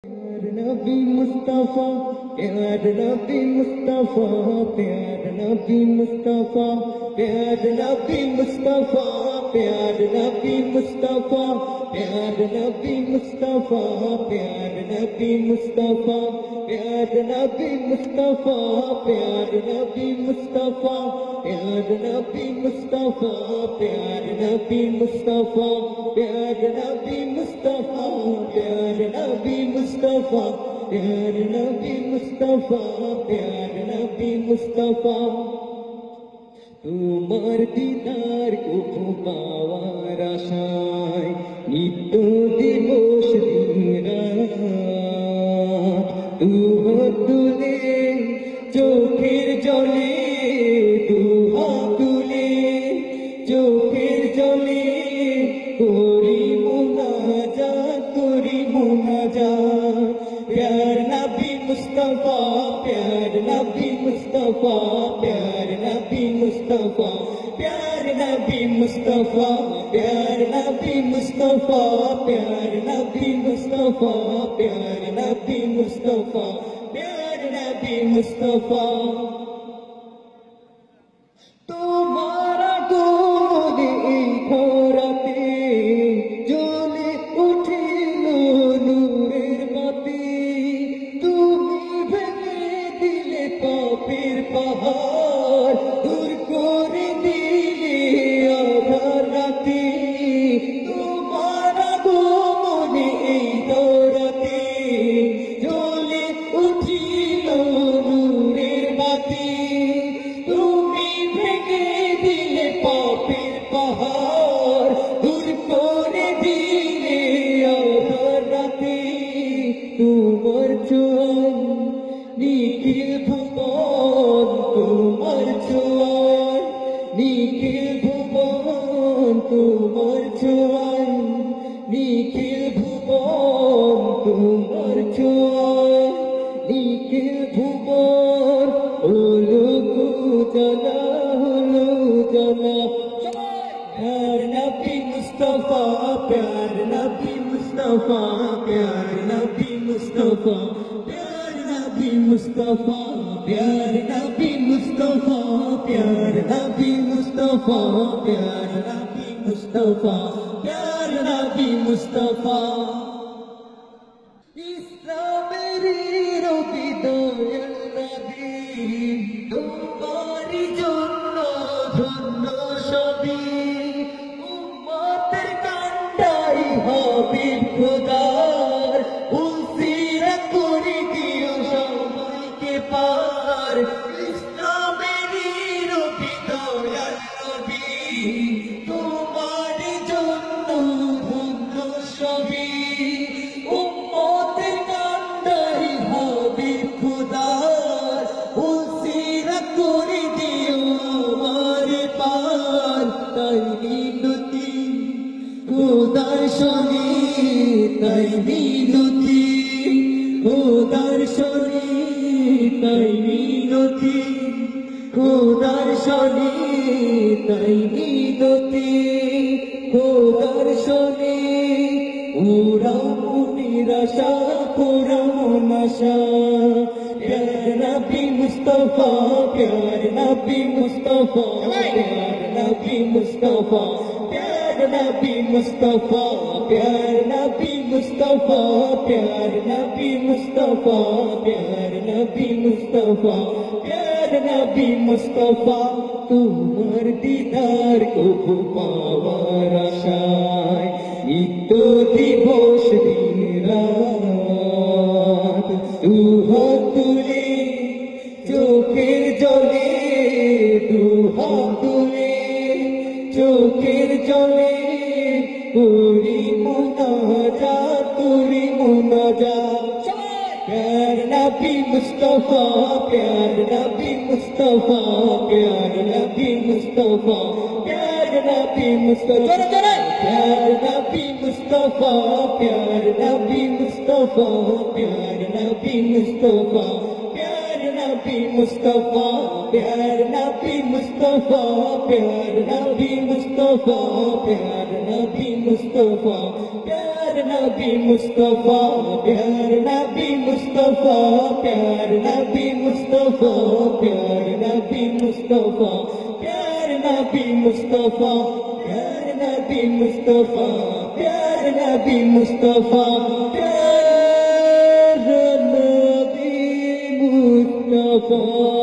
नबी मुस्तफा प्यार नबी मुस्तफा प्यार नबी मुस्तफा प्यार नबी मुस्तफा प्यार नबी मुस्तफा प्यार नबी मुस्तफा प्यार नबी मुस्तफा प्यार नबी मुस्तफा प्यार नबी मुस्तफा प्यार नबी मुस्तफा प्यार नबी मुस्तफा प्यार नबी मुस्तफा प्यार नबी मुस्तफा प्यार नबी मुस्तफा प्यार नबी मुस्तफा তোমার দিদার কবু পাওয়ার আশায় নিত্য দিবস দিন রাত দুহাত তুলে চোখের জলে দুহাত তুলে চোখের জলে করি মুনাজাত प्यार नबी मुस्तफा प्यार नबी मुस्तफा प्यार नबी मुस्तफा प्यार नबी मुस्तफा प्यार नबी मुस्तफा प्यार नबी मुस्तफा प्यार नबी मुस्तफा प्यार नबी मुस्तफा तुम्हारा गोद घोराते জ্বলে উঠিল নূরের বাতি তুমি ভেঙে দিলে পাপের পাহাড় দূর করে দিলে আধার রাতে তোমার আগমনে এই দৌরাতে জ্বলে উঠিল নূরের বাতি তুমি ভেঙে দিলে পাপের পাহাড় দূর করে দিলে আধার রাতে তোমার চোয়ান নিখিল ভুবন তোমার চোয়ান নিখিল ভুবন তোমার চোয়ান নিখিল ভুবন তোমার চোয়ান নিখিল ভুবন হলো জানা হলো জানা प्यार नबी मुस्तफा प्यार नबी मुस्तफा प्यार नबी मुस्तफा प्यार नबी मुस्तफा प्यार नबी मुस्तफा प्यार नबी मुस्तफा प्यार नबी मुस्तफा प्यार नबी मुस्तफा इस्लामेरी रबी दयाल नबी तुम्हारी জন্য ধন্য সবই হাবিব খোদার উসিরা করে দিও সবাইকে পার ইসলামেরই রবি দয়াল নবী তোমার জন্য ধন্য সবই উম্মতের কান্ডারি হাবিব খোদার উসিরা করে দিও আমার পার তাই মিনতি খোদার শনি তাই মিনতি খোদার শনি তাই মিনতি খোদার শনি তাই মিনতি খোদার শনি উড়াও নিরাশা পুরাও নাশা প্যার নবী মুস্তফা প্যার নবী মুস্তফা প্যার নবী মুস্তফা प्यार नबी मुस्तफा प्यार नबी मुस्तफा प्यार नबी मुस्तफा प्यार नबी मुस्तफा प्यार नबी मुस्तफा तुम्हार दीदार को पावार आशाय नित्य दिवस दिन रात দুহাত তুলে চোখের জলে দুহাত তুলে চোখের জলে করি মুনাজাত করি মুনাজাত প্যার নবী মুস্তফা প্যার নবী মুস্তফা প্যার নবী মুস্তফা প্যার নবী মুস্তফা প্যার নবী মুস্তফা প্যার নবী মুস্তফা প্যার নবী মুস্তফা प्यार नबी मुस्तफा प्यार नबी मुस्तफा प्यार नबी मुस्तफा प्यार नबी मुस्तफा प्यार नबी मुस्तफा प्यार नबी मुस्तफा प्यार नबी मुस्तफा प्यार नबी मुस्तफा प्यार नबी मुस्तफा प्यार नबी मुस्तफा प्यार नबी मुस्तफा प्यार नबी मुस्तफा